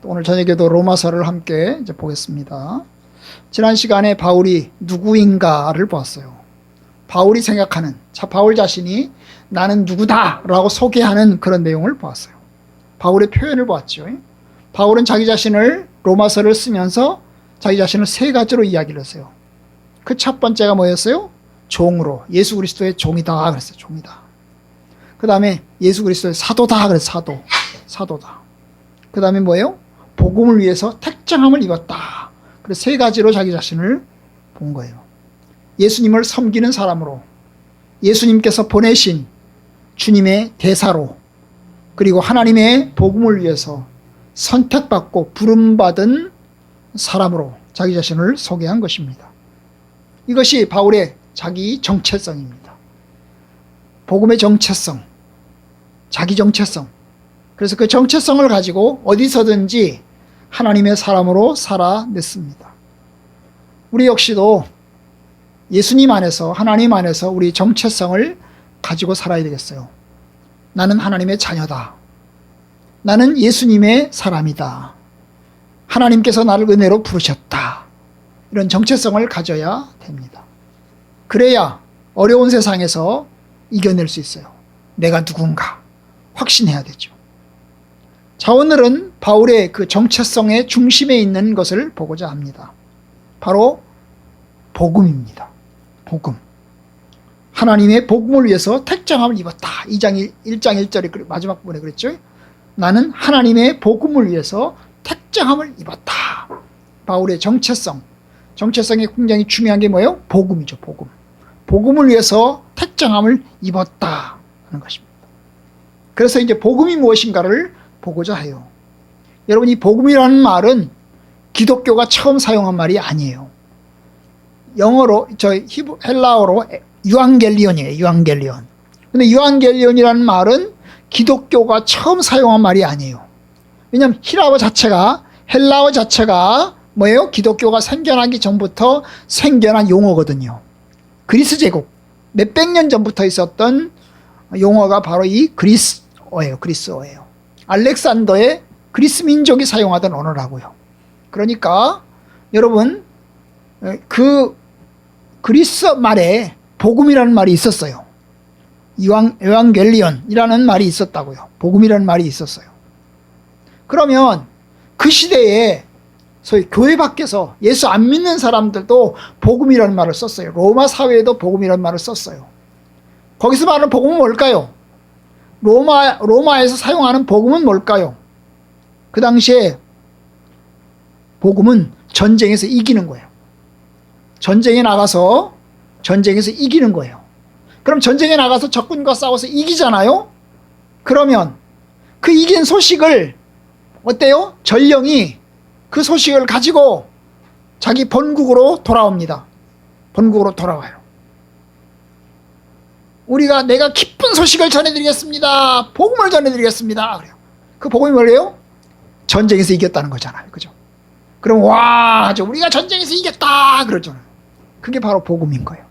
오늘 저녁에도 로마서를 함께 이제 보겠습니다. 지난 시간에 바울이 누구인가를 보았어요. 바울이 생각하는, 바울 자신이 나는 누구다라고 소개하는 그런 내용을 보았어요. 바울의 표현을 보았죠. 바울은 자기 자신을 로마서를 쓰면서 자기 자신을 세 가지로 이야기를 했어요. 그 첫 번째가 뭐였어요? 종으로, 예수 그리스도의 종이다 그랬어요. 종이다. 그 다음에 예수 그리스도의 사도다 그랬어요. 사도다. 그 다음에 뭐예요? 복음을 위해서 택정함을 입었다. 그래서 세 가지로 자기 자신을 본 거예요. 예수님을 섬기는 사람으로, 예수님께서 보내신 주님의 대사로, 그리고 하나님의 복음을 위해서 선택받고 부름받은 사람으로 자기 자신을 소개한 것입니다. 이것이 바울의 자기 정체성입니다. 복음의 정체성, 자기 정체성. 그래서 그 정체성을 가지고 어디서든지 하나님의 사람으로 살아냈습니다. 우리 역시도 예수님 안에서, 하나님 안에서 우리 정체성을 가지고 살아야 되겠어요. 나는 하나님의 자녀다. 나는 예수님의 사람이다. 하나님께서 나를 은혜로 부르셨다. 이런 정체성을 가져야 됩니다. 그래야 어려운 세상에서 이겨낼 수 있어요. 내가 누군가 확신해야 되죠. 자, 오늘은 바울의 그 정체성의 중심에 있는 것을 보고자 합니다. 바로 복음입니다. 복음. 하나님의 복음을 위해서 택정함을 입었다. 1장 1절의 마지막 부분에 그랬죠. 나는 하나님의 복음을 위해서 택정함을 입었다. 바울의 정체성. 정체성이 굉장히 중요한 게 뭐예요? 복음이죠. 복음. 복음을 위해서 택정함을 입었다 하는 것입니다. 그래서 이제 복음이 무엇인가를 보고자 해요. 여러분, 이 복음이라는 말은 기독교가 처음 사용한 말이 아니에요. 영어로, 헬라어로 유앙겔리온이에요. 유앙겔리온. 근데 유앙겔리온이라는 말은 기독교가 처음 사용한 말이 아니에요. 왜냐하면 헬라어 자체가 뭐예요? 기독교가 생겨나기 전부터 생겨난 용어거든요. 그리스 제국, 몇백 년 전부터 있었던 용어가 바로 이 그리스어예요. 알렉산더의 그리스 민족이 사용하던 언어라고요. 그러니까 여러분, 그 그리스 말에 복음이라는 말이 있었어요. 에반겔리온이라는 말이 있었다고요. 복음이라는 말이 있었어요. 그러면 그 시대에 소위 교회 밖에서 예수 안 믿는 사람들도 복음이라는 말을 썼어요. 로마 사회에도 복음이라는 말을 썼어요. 거기서 말하는 복음은 뭘까요? 로마에서 사용하는 복음은 뭘까요? 그 당시에 복음은 전쟁에서 이기는 거예요. 전쟁에 나가서 전쟁에서 이기는 거예요. 그럼 전쟁에 나가서 적군과 싸워서 이기잖아요? 그러면 그 이긴 소식을 어때요? 전령이 그 소식을 가지고 자기 본국으로 돌아옵니다. 본국으로 돌아와요. 내가 기쁜 소식을 전해드리겠습니다. 복음을 전해드리겠습니다. 그래요. 그 복음이 뭐예요? 전쟁에서 이겼다는 거잖아요. 그죠? 그럼 우리가 전쟁에서 이겼다 그러잖아요. 그게 바로 복음인 거예요.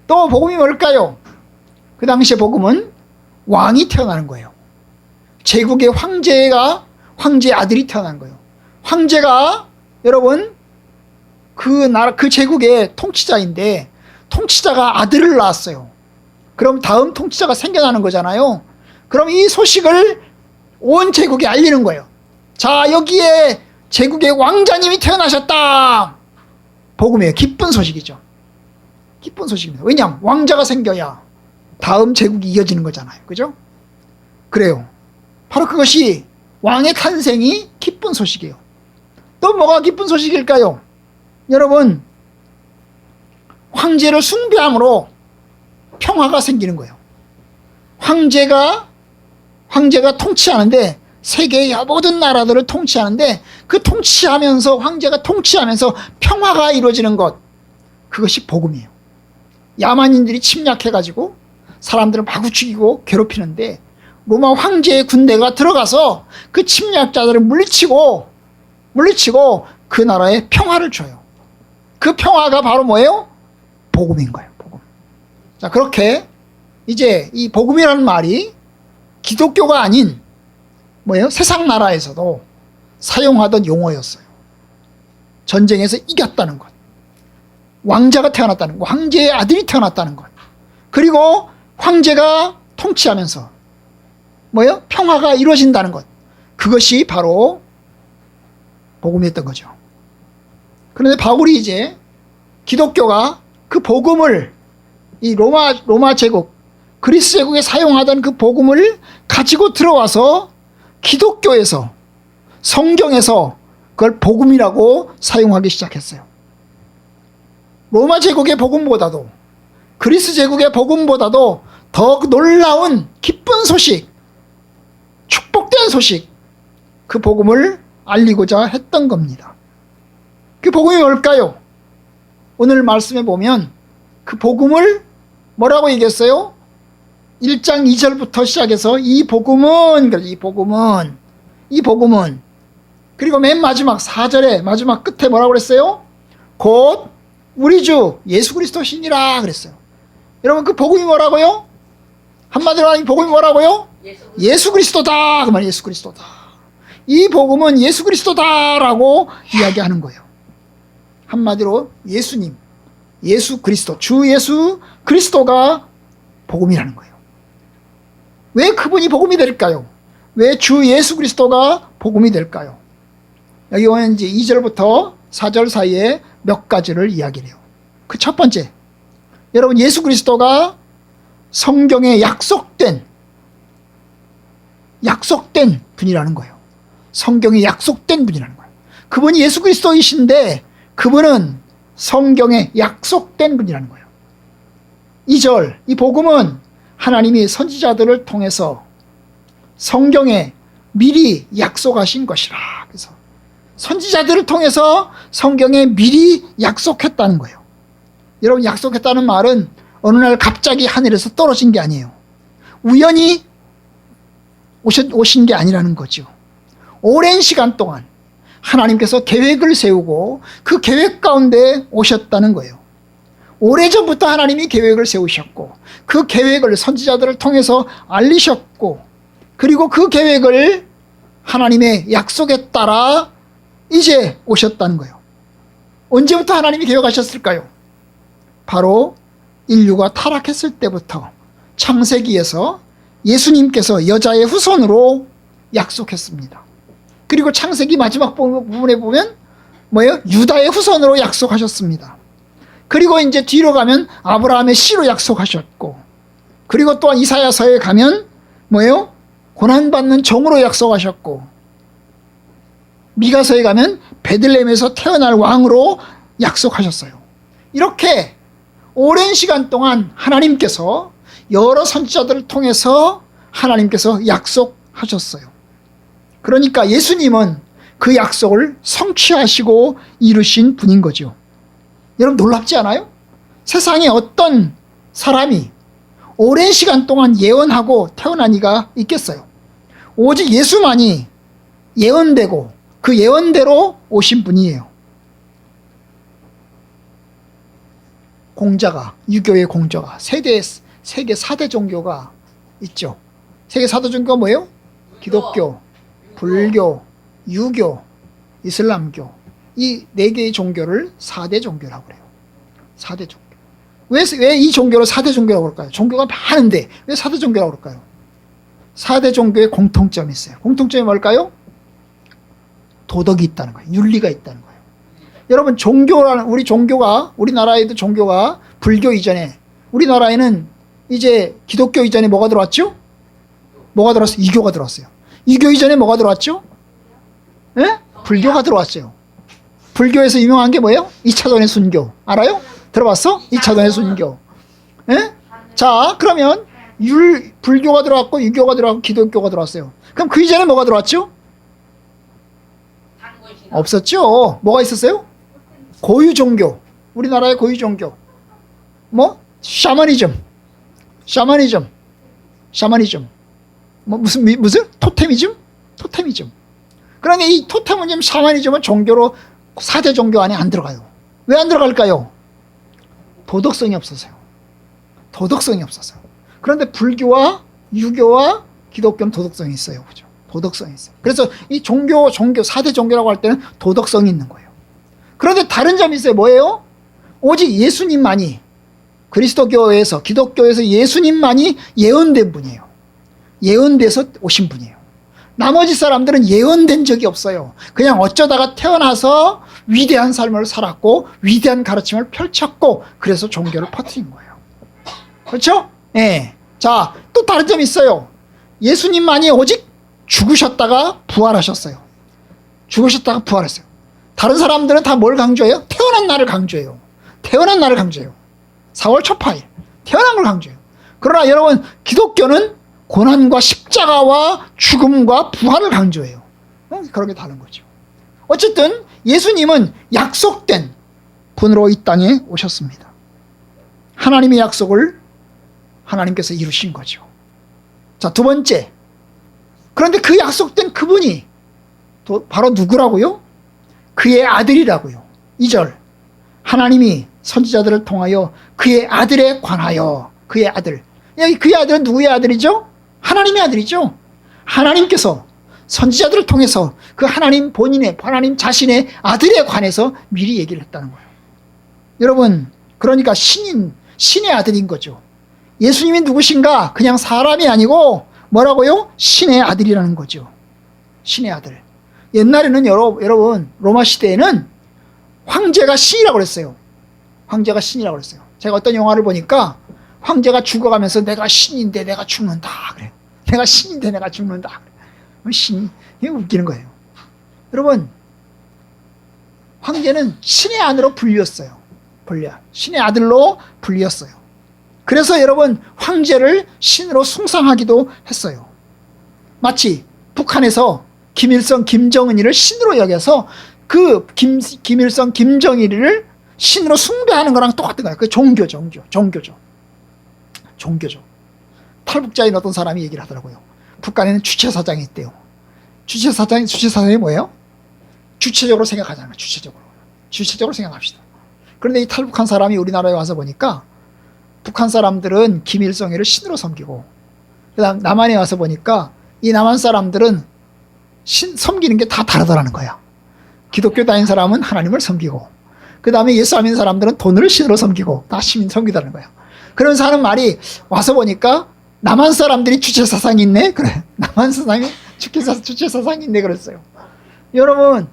또 복음이 뭘까요? 그 당시에 복음은 왕이 태어나는 거예요. 제국의 황제의 아들이 태어난 거예요. 황제가 여러분 그 제국의 통치자인데 통치자가 아들을 낳았어요. 그럼 다음 통치자가 생겨나는 거잖아요. 그럼 이 소식을 온 제국에 알리는 거예요. 자, 여기에 제국의 왕자님이 태어나셨다. 복음이에요. 기쁜 소식이죠. 기쁜 소식입니다. 왜냐하면 왕자가 생겨야 다음 제국이 이어지는 거잖아요. 그죠? 그래요. 바로 그것이 왕의 탄생이 기쁜 소식이에요. 또 뭐가 기쁜 소식일까요? 여러분, 황제를 숭배함으로 평화가 생기는 거예요. 황제가 통치하는데, 세계의 모든 나라들을 통치하는데, 그 황제가 통치하면서 평화가 이루어지는 것, 그것이 복음이에요. 야만인들이 침략해가지고 사람들을 마구 죽이고 괴롭히는데 로마 황제의 군대가 들어가서 그 침략자들을 물리치고 그 나라에 평화를 줘요. 그 평화가 바로 뭐예요? 복음인 거예요. 복음. 자, 그렇게 이제 이 복음이라는 말이 기독교가 아닌 뭐예요? 세상 나라에서도 사용하던 용어였어요. 전쟁에서 이겼다는 것, 왕자가 태어났다는 것, 황제의 아들이 태어났다는 것, 그리고 황제가 통치하면서 뭐요? 평화가 이루어진다는 것, 그것이 바로 복음이었던 거죠. 그런데 바울이 이제 기독교가 그 복음을 이 로마 제국, 그리스 제국에 사용하던 그 복음을 가지고 들어와서 기독교에서, 성경에서 그걸 복음이라고 사용하기 시작했어요. 로마 제국의 복음보다도, 그리스 제국의 복음보다도 더 놀라운 기쁜 소식, 축복된 소식, 그 복음을 알리고자 했던 겁니다. 그 복음이 뭘까요? 오늘 말씀에 보면 그 복음을 뭐라고 얘기했어요? 1장 2절부터 시작해서 이 복음은, 그리고 맨 마지막 4절에 마지막 끝에 뭐라고 그랬어요? 곧 우리 주 예수 그리스도시니라 그랬어요. 여러분, 그 복음이 뭐라고요? 한마디로 하면 복음이 뭐라고요? 예수 그리스도다. 그 말, 예수 그리스도다. 이 복음은 예수 그리스도다라고 이야기하는 거예요. 한마디로 예수님, 예수 그리스도, 주 예수 그리스도가 복음이라는 거예요. 왜 그분이 복음이 될까요? 왜 주 예수 그리스도가 복음이 될까요? 여기 보면 이제 2절부터 4절 사이에 몇 가지를 이야기를 해요. 그 첫 번째, 여러분, 예수 그리스도가 성경에 약속된 분이라는 거예요. 성경에 약속된 분이라는 거예요. 그분이 예수 그리스도이신데 그분은 성경에 약속된 분이라는 거예요. 2절, 이 복음은 하나님이 선지자들을 통해서 성경에 미리 약속하신 것이라. 그래서 선지자들을 통해서 성경에 미리 약속했다는 거예요. 여러분, 약속했다는 말은 어느 날 갑자기 하늘에서 떨어진 게 아니에요. 우연히 오신 게 아니라는 거죠. 오랜 시간 동안 하나님께서 계획을 세우고 그 계획 가운데 오셨다는 거예요. 오래전부터 하나님이 계획을 세우셨고 그 계획을 선지자들을 통해서 알리셨고, 그리고 그 계획을 하나님의 약속에 따라 이제 오셨다는 거예요. 언제부터 하나님이 계획하셨을까요? 바로 인류가 타락했을 때부터 창세기에서 예수님께서 여자의 후손으로 약속했습니다. 그리고 창세기 마지막 부분에 보면 뭐예요? 유다의 후손으로 약속하셨습니다. 그리고 이제 뒤로 가면 아브라함의 씨로 약속하셨고, 그리고 또한 이사야서에 가면 뭐예요? 고난받는 종으로 약속하셨고, 미가서에 가면 베들레헴에서 태어날 왕으로 약속하셨어요. 이렇게 오랜 시간 동안 하나님께서 여러 선지자들을 통해서 하나님께서 약속하셨어요. 그러니까 예수님은 그 약속을 성취하시고 이루신 분인 거죠. 여러분, 놀랍지 않아요? 세상에 어떤 사람이 오랜 시간 동안 예언하고 태어난 이가 있겠어요? 오직 예수만이 예언되고 그 예언대로 오신 분이에요. 공자가, 유교의 공자가, 세계 4대 종교가 있죠. 세계 4대 종교가 뭐예요? 기독교, 불교, 유교, 이슬람교, 이 4개의 종교를 4대 종교라고 그래요. 4대 종교. 왜 이 종교를 4대 종교라고 그럴까요? 종교가 많은데 왜 4대 종교라고 그럴까요? 4대 종교의 공통점이 있어요. 공통점이 뭘까요? 도덕이 있다는 거예요. 윤리가 있다는 거예요. 여러분, 우리나라에도 종교가 불교 이전에, 우리나라에는 이제 기독교 이전에 뭐가 들어왔죠? 뭐가 들어왔어요? 이교가 들어왔어요. 이교 이전에 뭐가 들어왔죠? 예? 불교가 들어왔어요. 불교에서 유명한 게 뭐예요? 2차전의 순교. 알아요? 들어봤어? 2차전의 순교. 예? 자, 그러면 불교가 들어왔고, 유교가 들어왔고, 기독교가 들어왔어요. 그럼 그 이전에 뭐가 들어왔죠? 없었죠. 뭐가 있었어요? 고유 종교. 우리나라의 고유 종교. 뭐? 샤머니즘. 뭐 무슨? 토테미즘. 그런데 이 토테미즘, 샤머니즘은 종교로 4대 종교 안에 안 들어가요. 왜 안 들어갈까요? 도덕성이 없어서요. 그런데 불교와 유교와 기독교는 도덕성이 있어요. 그죠? 도덕성이 있어요. 그래서 이 종교 4대 종교라고 할 때는 도덕성이 있는 거예요. 그런데 다른 점이 있어요. 뭐예요? 오직 예수님만이, 그리스도교에서, 기독교에서 예수님만이 예언된 분이에요. 예언돼서 오신 분이에요. 나머지 사람들은 예언된 적이 없어요. 그냥 어쩌다가 태어나서 위대한 삶을 살았고 위대한 가르침을 펼쳤고 그래서 종교를 퍼뜨린 거예요. 그렇죠? 예. 자, 또 다른 점이 있어요. 예수님만이 오직 죽으셨다가 부활하셨어요. 죽으셨다가 부활했어요. 다른 사람들은 다 뭘 강조해요? 태어난 날을 강조해요. 태어난 날을 강조해요. 4월 초파일 태어난 걸 강조해요. 그러나 여러분, 기독교는 고난과 십자가와 죽음과 부활을 강조해요. 그런 게 다른 거죠. 어쨌든 예수님은 약속된 분으로 이 땅에 오셨습니다. 하나님의 약속을 하나님께서 이루신 거죠. 자, 두 번째. 그런데 그 약속된 그분이 바로 누구라고요? 그의 아들이라고요. 2절. 하나님이 선지자들을 통하여 그의 아들에 관하여, 그의 아들. 여기 그의 아들은 누구의 아들이죠? 하나님의 아들이죠. 하나님께서 선지자들을 통해서 그 하나님 본인의, 하나님 자신의 아들에 관해서 미리 얘기를 했다는 거예요. 여러분, 그러니까 신의 아들인 거죠. 예수님이 누구신가? 그냥 사람이 아니고 뭐라고요? 신의 아들이라는 거죠. 신의 아들. 옛날에는 여러분, 로마 시대에는 황제가 신이라고 그랬어요. 황제가 신이라고 그랬어요. 제가 어떤 영화를 보니까 황제가 죽어가면서 내가 신인데 내가 죽는다 그래요. 내가 신인데 내가 죽는다. 신이, 이게 웃기는 거예요. 여러분, 황제는 신의 아들로 불렸어요. 신의 아들로 불렸어요. 그래서 여러분, 황제를 신으로 숭상하기도 했어요. 마치 북한에서 김일성, 김정은이를 신으로 여겨서 그 김일성, 김정일을 신으로 숭배하는 거랑 똑같은 거예요. 그 종교죠. 탈북자인 어떤 사람이 얘기를 하더라고요. 북한에는 주체사장이 있대요. 주체사장이 뭐예요? 주체적으로 생각하잖아요. 주체적으로 생각합시다. 그런데 이 탈북한 사람이 우리나라에 와서 보니까 북한 사람들은 김일성이를 신으로 섬기고, 그다음 남한에 와서 보니까 이 남한 사람들은 섬기는 게 다 다르다라는 거야. 기독교 다닌 사람은 하나님을 섬기고, 그 다음에 예수 안 믿는 사람들은 돈을 신으로 섬기고, 다 시민 섬기다는 거야. 그러면서 하는 말이, 와서 보니까 남한 사람들이 주체사상이 있네? 그래. 남한 사람이 주체사상이 있네. 그랬어요. 여러분,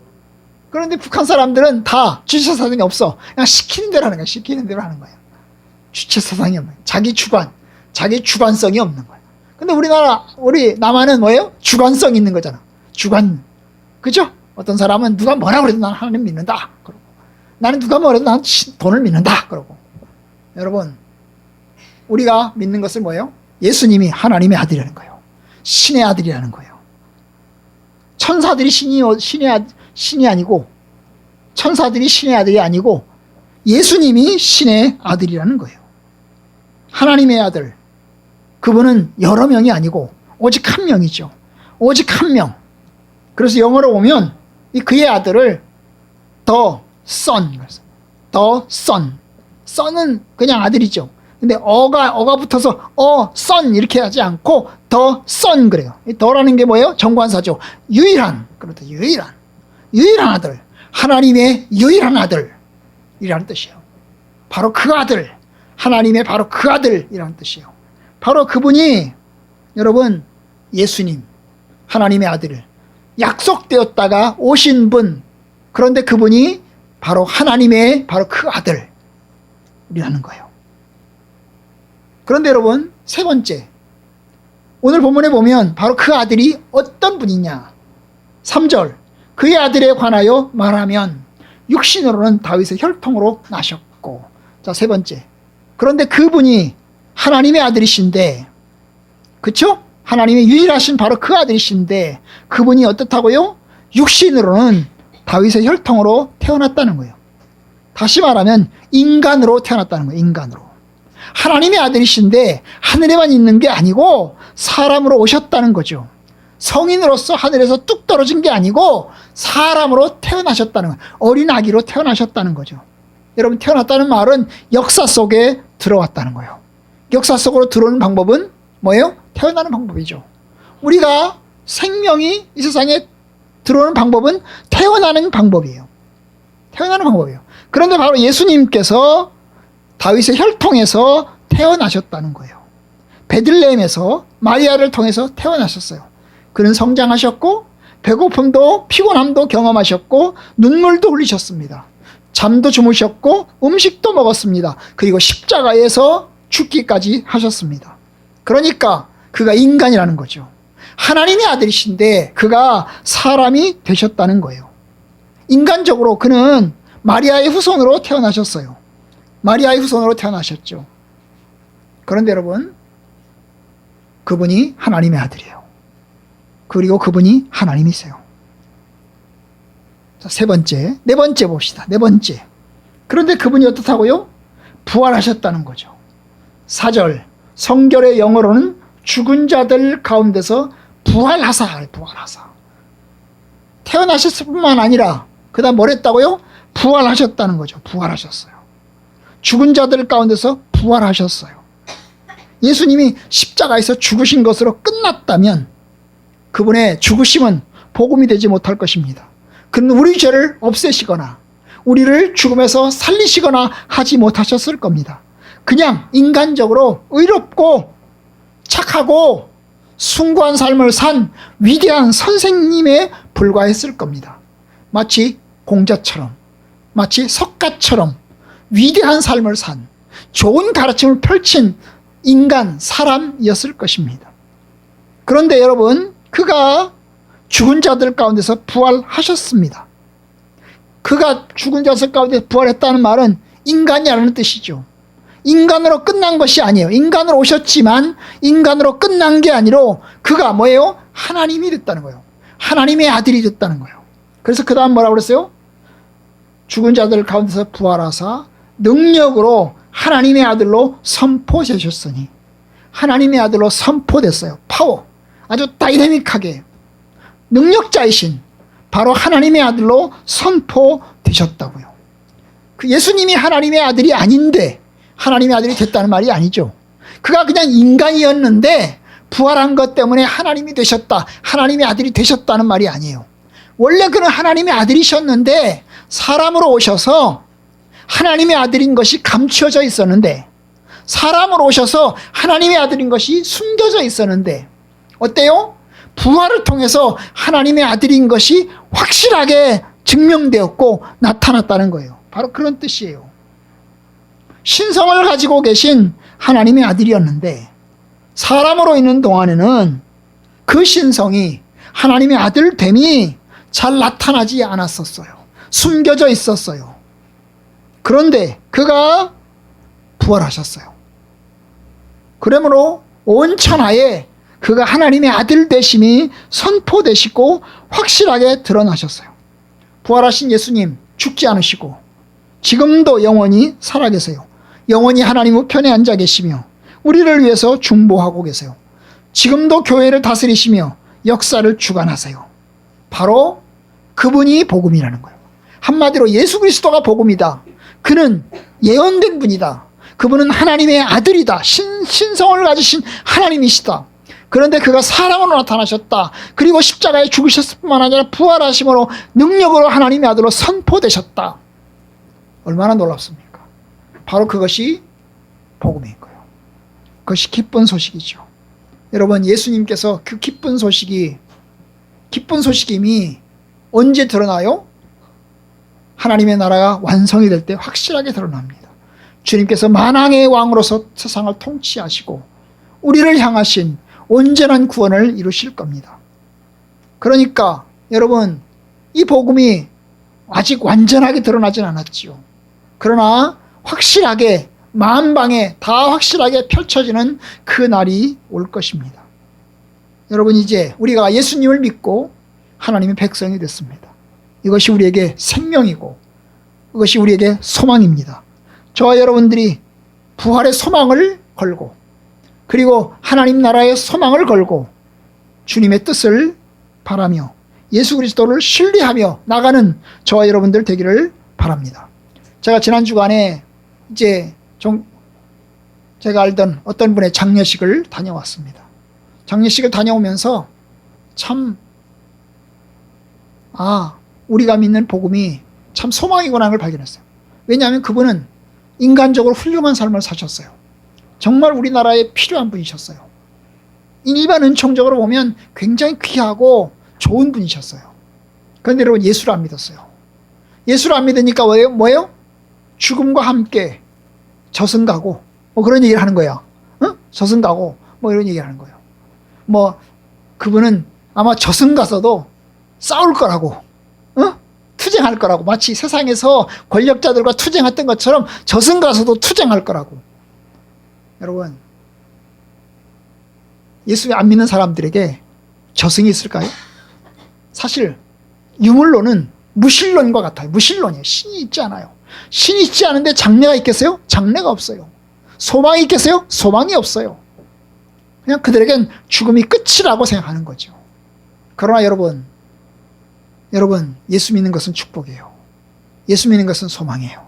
그런데 북한 사람들은 다 주체사상이 없어. 그냥 시키는 대로 하는 거야. 시키는 대로 하는 거야. 주체사상이 없는 거야. 자기 주관성이 없는 거야. 근데 우리 남한은 뭐예요? 주관성 있는 거잖아. 그죠? 어떤 사람은 누가 뭐라 그래도 나는 하나님 믿는다. 그러고. 나는 누가 뭐래도 나는 돈을 믿는다. 그러고. 여러분, 우리가 믿는 것은 뭐예요? 예수님이 하나님의 아들이라는 거예요. 신의 아들이라는 거예요. 천사들이 신이 아니고, 천사들이 신의 아들이 아니고 예수님이 신의 아들이라는 거예요. 하나님의 아들. 그분은 여러 명이 아니고 오직 한 명이죠. 오직 한 명. 그래서 영어로 보면 그의 아들을 the son. son은 그냥 아들이죠. 근데 어가 붙어서 son 이렇게 하지 않고 the son 그래요. 이 더라는 게 뭐예요? 정관사죠. 유일한 아들. 하나님의 유일한 아들이라는 뜻이에요. 바로 그 아들. 하나님의 바로 그 아들이라는 뜻이에요. 바로 그분이 여러분, 예수님, 하나님의 아들, 약속되었다가 오신 분. 그런데 그분이 바로 하나님의 바로 그 아들이라는 거예요. 그런데 여러분, 세 번째, 오늘 본문에 보면 바로 그 아들이 어떤 분이냐. 3절, 그의 아들에 관하여 말하면 육신으로는 다윗의 혈통으로 나셨고. 자, 세 번째, 그런데 그분이 하나님의 아들이신데, 그쵸? 하나님의 유일하신 바로 그 아들이신데, 그분이 어떻다고요? 육신으로는 다윗의 혈통으로 태어났다는 거예요. 다시 말하면 인간으로 태어났다는 거예요. 인간으로. 하나님의 아들이신데 하늘에만 있는 게 아니고 사람으로 오셨다는 거죠. 성인으로서 하늘에서 뚝 떨어진 게 아니고 사람으로 태어나셨다는 거예요. 어린 아기로 태어나셨다는 거죠. 여러분, 태어났다는 말은 역사 속에 들어왔다는 거예요. 역사 속으로 들어오는 방법은 뭐예요? 태어나는 방법이죠. 우리가 생명이 이 세상에 들어오는 방법은 태어나는 방법이에요. 태어나는 방법이에요. 그런데 바로 예수님께서 다윗의 혈통에서 태어나셨다는 거예요. 베들레헴에서 마리아를 통해서 태어나셨어요. 그는 성장하셨고 배고픔도 피곤함도 경험하셨고 눈물도 흘리셨습니다. 잠도 주무셨고 음식도 먹었습니다. 그리고 십자가에서 죽기까지 하셨습니다. 그러니까 그가 인간이라는 거죠. 하나님의 아들이신데 그가 사람이 되셨다는 거예요. 인간적으로 그는 마리아의 후손으로 태어나셨어요. 마리아의 후손으로 태어나셨죠. 그런데 여러분, 그분이 하나님의 아들이에요. 그리고 그분이 하나님이세요. 자, 네 번째 봅시다. 네 번째. 그런데 그분이 어떻다고요? 부활하셨다는 거죠. 4절, 성결의 영어로는 죽은 자들 가운데서 부활하사. 태어나셨을 뿐만 아니라 그 다음 뭘 했다고요? 부활하셨다는 거죠. 부활하셨어요. 죽은 자들 가운데서 부활하셨어요. 예수님이 십자가에서 죽으신 것으로 끝났다면 그분의 죽으심은 복음이 되지 못할 것입니다. 그는 우리 죄를 없애시거나 우리를 죽음에서 살리시거나 하지 못하셨을 겁니다. 그냥 인간적으로 의롭고 착하고 숭고한 삶을 산 위대한 선생님에 불과했을 겁니다. 마치 공자처럼, 마치 석가처럼 위대한 삶을 산 좋은 가르침을 펼친 인간, 사람이었을 것입니다. 그런데 여러분, 그가 죽은 자들 가운데서 부활하셨습니다. 그가 죽은 자들 가운데 부활했다는 말은 인간이라는 뜻이죠. 인간으로 끝난 것이 아니에요. 인간으로 오셨지만 인간으로 끝난 게 아니라 그가 뭐예요? 하나님이 됐다는 거예요. 하나님의 아들이 됐다는 거예요. 그래서 그 다음 뭐라고 그랬어요? 죽은 자들 가운데서 부활하사 능력으로 하나님의 아들로 선포되셨으니, 하나님의 아들로 선포됐어요. 파워, 아주 다이내믹하게 능력자이신 바로 하나님의 아들로 선포되셨다고요. 그 예수님이 하나님의 아들이 아닌데 하나님의 아들이 됐다는 말이 아니죠. 그가 그냥 인간이었는데 부활한 것 때문에 하나님이 되셨다, 하나님의 아들이 되셨다는 말이 아니에요. 원래 그는 하나님의 아들이셨는데 사람으로 오셔서 하나님의 아들인 것이 감추어져 있었는데, 사람으로 오셔서 하나님의 아들인 것이 숨겨져 있었는데, 어때요? 부활을 통해서 하나님의 아들인 것이 확실하게 증명되었고 나타났다는 거예요. 바로 그런 뜻이에요. 신성을 가지고 계신 하나님의 아들이었는데 사람으로 있는 동안에는 그 신성이, 하나님의 아들됨이 잘 나타나지 않았었어요. 숨겨져 있었어요. 그런데 그가 부활하셨어요. 그러므로 온 천하에 그가 하나님의 아들 되심이 선포되시고 확실하게 드러나셨어요. 부활하신 예수님 죽지 않으시고 지금도 영원히 살아계세요. 영원히 하나님 우편에 앉아 계시며 우리를 위해서 중보하고 계세요. 지금도 교회를 다스리시며 역사를 주관하세요. 바로 그분이 복음이라는 거예요. 한마디로 예수 그리스도가 복음이다. 그는 예언된 분이다. 그분은 하나님의 아들이다. 신성을 가지신 하나님이시다. 그런데 그가 사랑으로 나타나셨다. 그리고 십자가에 죽으셨을 뿐만 아니라 부활하심으로 능력으로 하나님의 아들로 선포되셨다. 얼마나 놀랍습니까? 바로 그것이 복음인 거예요. 그것이 기쁜 소식이죠. 여러분, 예수님께서 그 기쁜 소식임이 언제 드러나요? 하나님의 나라가 완성이 될 때 확실하게 드러납니다. 주님께서 만왕의 왕으로서 세상을 통치하시고 우리를 향하신 온전한 구원을 이루실 겁니다. 그러니까 여러분, 이 복음이 아직 완전하게 드러나진 않았지요. 그러나 확실하게 만방에 다 확실하게 펼쳐지는 그 날이 올 것입니다. 여러분, 이제 우리가 예수님을 믿고 하나님의 백성이 됐습니다. 이것이 우리에게 생명이고 이것이 우리에게 소망입니다. 저와 여러분들이 부활의 소망을 걸고 그리고 하나님 나라의 소망을 걸고 주님의 뜻을 바라며 예수 그리스도를 신뢰하며 나가는 저와 여러분들 되기를 바랍니다. 제가 지난 주간에 이제 좀 제가 알던 어떤 분의 장례식을 다녀왔습니다. 장례식을 다녀오면서 참, 우리가 믿는 복음이 참 소망이구나 하는 걸 발견했어요. 왜냐하면 그분은 인간적으로 훌륭한 삶을 사셨어요. 정말 우리나라에 필요한 분이셨어요. 일반 은총적으로 보면 굉장히 귀하고 좋은 분이셨어요. 그런데 여러분, 예수를 안 믿었어요. 예수를 안 믿으니까 뭐예요? 죽음과 함께 저승 가고 그런 얘기를 하는 거예요. 저승 가고 이런 얘기를 하는 거예요. 그분은 아마 저승 가서도 싸울 거라고, 투쟁할 거라고, 마치 세상에서 권력자들과 투쟁했던 것처럼 저승 가서도 투쟁할 거라고. 여러분, 예수 안 믿는 사람들에게 저승이 있을까요? 사실 유물론은 무신론과 같아요. 무신론이에요. 신이 있지 않아요. 신이 있지 않은데 장래가 있겠어요? 장래가 없어요. 소망이 있겠어요? 소망이 없어요. 그냥 그들에겐 죽음이 끝이라고 생각하는 거죠. 그러나 여러분, 예수 믿는 것은 축복이에요. 예수 믿는 것은 소망이에요.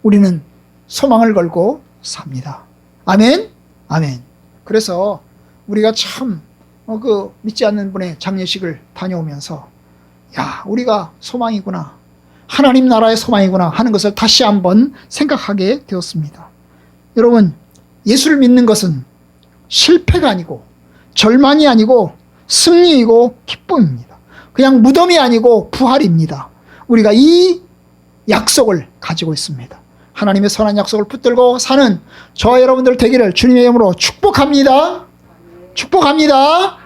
우리는 소망을 걸고 삽니다. 아멘? 아멘. 그래서 우리가 참 믿지 않는 분의 장례식을 다녀오면서 우리가 소망이구나, 하나님 나라의 소망이구나 하는 것을 다시 한번 생각하게 되었습니다. 여러분, 예수를 믿는 것은 실패가 아니고 절망이 아니고 승리이고 기쁨입니다. 그냥 무덤이 아니고 부활입니다. 우리가 이 약속을 가지고 있습니다. 하나님의 선한 약속을 붙들고 사는 저와 여러분들 되기를 주님의 이름으로 축복합니다. 축복합니다.